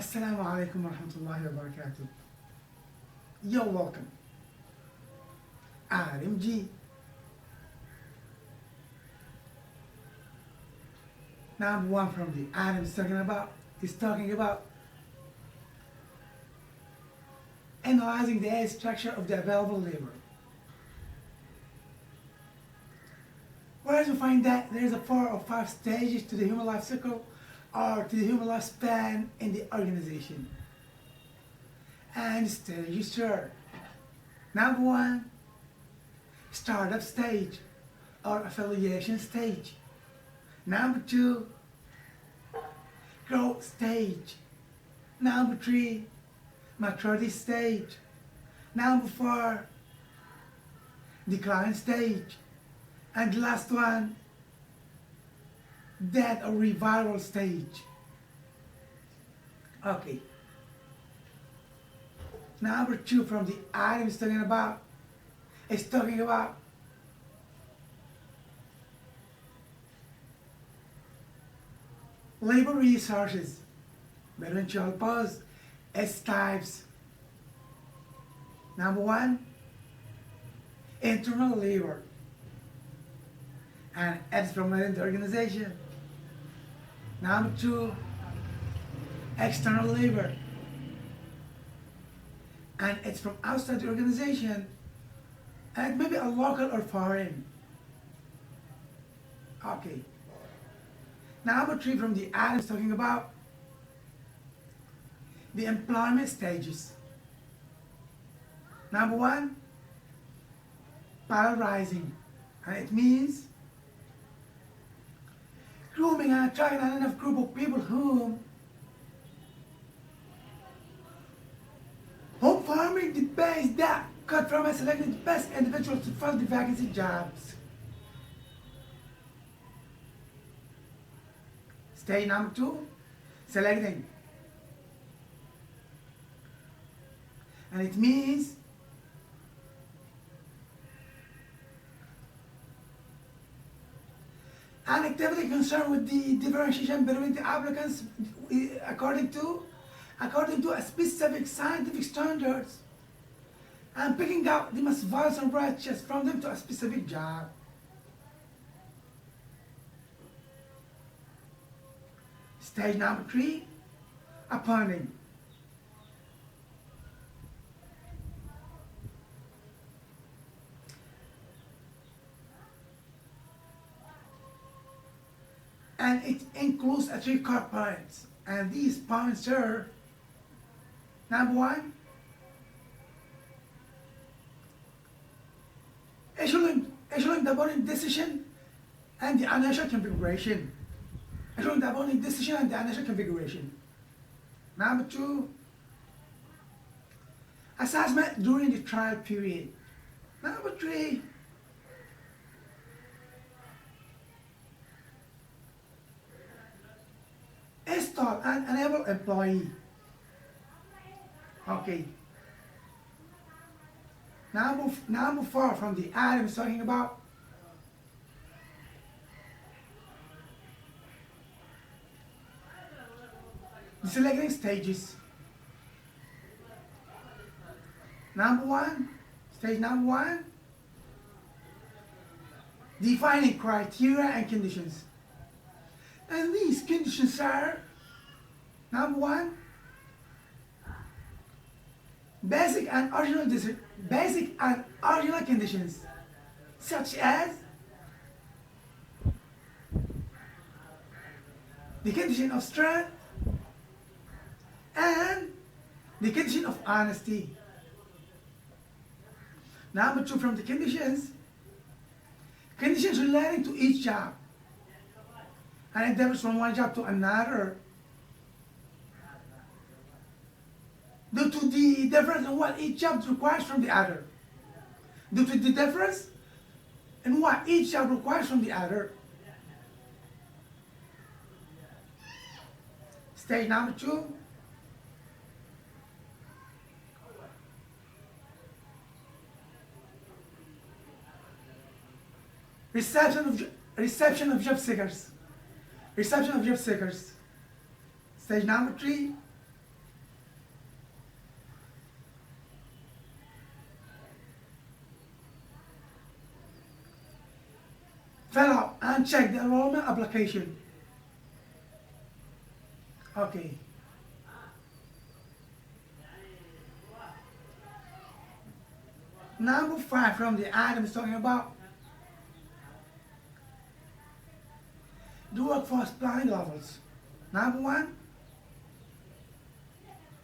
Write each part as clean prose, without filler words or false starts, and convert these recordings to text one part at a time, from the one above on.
Assalamu alaikum wa rahmatullahi wa barakatuh. You're welcome. RMG. Number one from the item is talking about analyzing the age structure of the available labor. Whereas we find that there is a 4 or 5 stages to the human life cycle or to the human lifespan in the organization. And stages are: number one, startup stage or affiliation stage. Number two, growth stage. Number three, maturity stage. Number four, decline stage. And the last one, death or revival stage. Okay. Number two from the item is talking about labor resources. Eventual pause S types. Number one, internal labor, and it's from within the organization. Number two, external labor, and it's from outside the organization, and it may be a local or foreign. Okay. Number three from the item is talking about the employment stages. Number one, polarizing, and it means grooming and attracting an enough group of people whom forming the base that cut from and selecting the best individuals to fill the vacancy jobs. Stage number two, selecting. And it means an activity concerned with the differentiation between the applicants according to a specific scientific standards, and picking out the most valuable and righteous from them to a specific job. Stage number three, appointing. And it includes 3 core points. And these points are: number one, issuing the voting decision and the initial configuration. Issuing the voting decision and the initial configuration. Number two, assessment during the trial period. Number three, install and enable employee. Okay. Number four from the item is talking about the selecting stages. Stage number one, defining criteria and conditions. And these conditions are: number one, basic and original conditions, such as the condition of strength and the condition of honesty. Number two from the conditions relating to each job, and it differs from one job to another due to the difference in what each job requires from the other. Due to the difference in what each job requires from the other. Stage number two, reception of job seekers. Stage number three, fill out and check the enrollment application. Okay. Number 5 from the item is talking about the workforce planning levels. Number 1,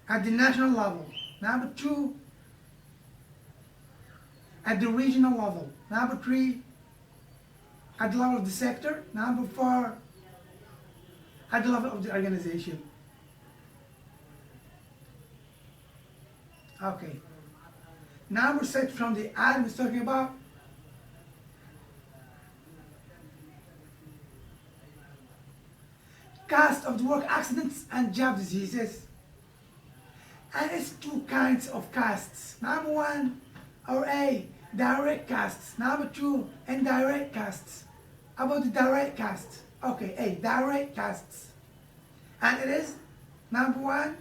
at the national level. Number 2, at the regional level. Number 3, at the level of the sector. Number 4, at the level of the organization. Okay. Number 6 from the item is talking about cost of the work accidents and job diseases. And it's 2 kinds of costs. Number 1, or A, direct costs. Number 2, indirect costs. About the direct costs. Okay, A, direct costs. And it is number 1,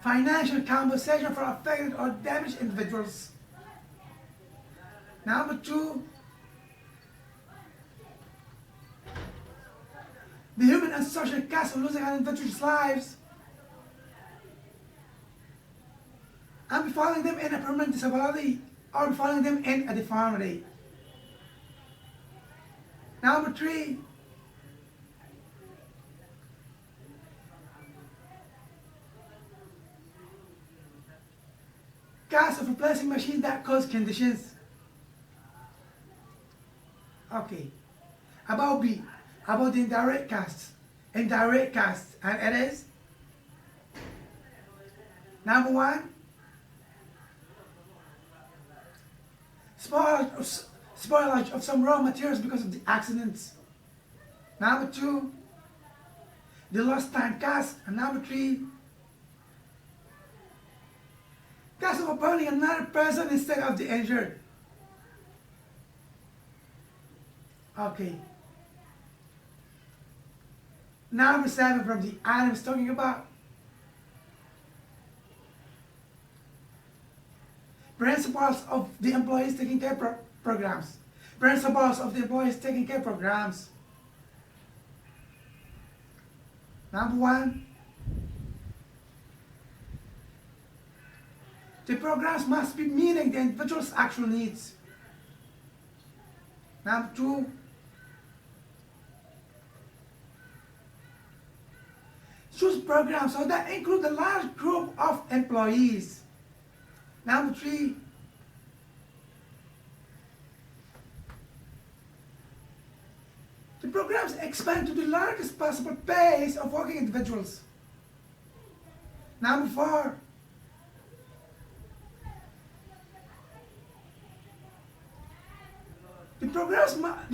financial compensation for affected or damaged individuals. Number 2, the human and social cost of losing an individual's lives and befalling them in a permanent disability or befalling them in a deformity. Number 3, cost of replacing machines that cause conditions. Okay. About B, about the indirect costs. Indirect costs, and it is number 1, spoilage of some raw materials because of the accidents. Number 2, the lost time cost, and number 3, cost of appointing another person instead of the injured. Okay. Number 7 from the item is talking about principles of the employees taking care programs. Principles of the employees taking care programs. Number 1, the programs must be meeting the individual's actual needs. Number 2, choose programs so that include a large group of employees. Number 3, the programs expand to the largest possible base of working individuals. Number 4, the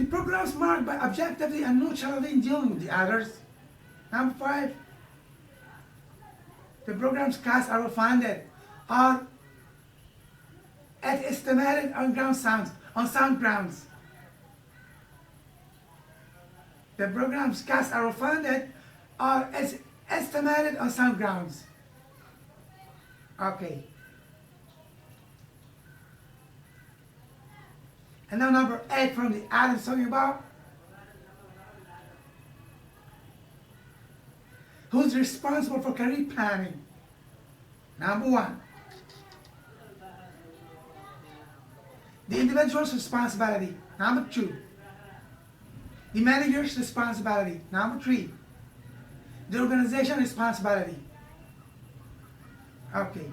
programs marked by objectivity and neutrality in dealing with the others. Number 5, the program's costs are funded or at estimated on sound grounds. The program's costs are funded or as estimated on sound grounds. Okay. And now number 8 from the item is talking about who's responsible for career planning. Number 1, the individual's responsibility. Number 2, the manager's responsibility. Number 3, the organization's responsibility. Okay.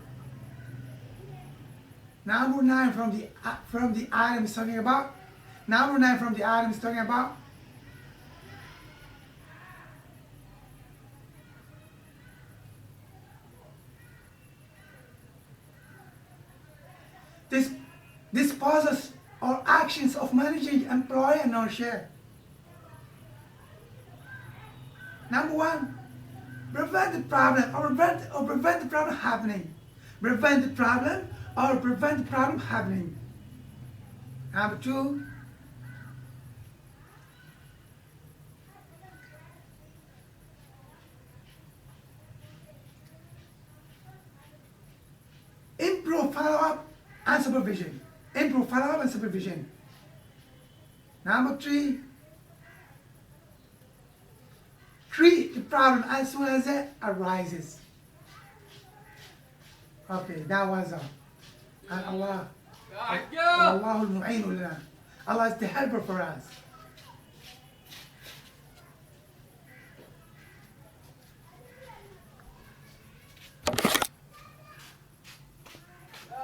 Number 9 from the item is talking about. Number 9 from the item is talking about disposals or actions of managing employee and non-share. Number 1, prevent the problem or prevent the problem happening. Prevent the problem or prevent the problem happening. Number 2, improve follow-up and supervision. improve follow-up and supervision. Number three, treat the problem as soon as it arises. Okay, that was all. And Allah, Allahul Mu'in lana. Allah is the helper for us.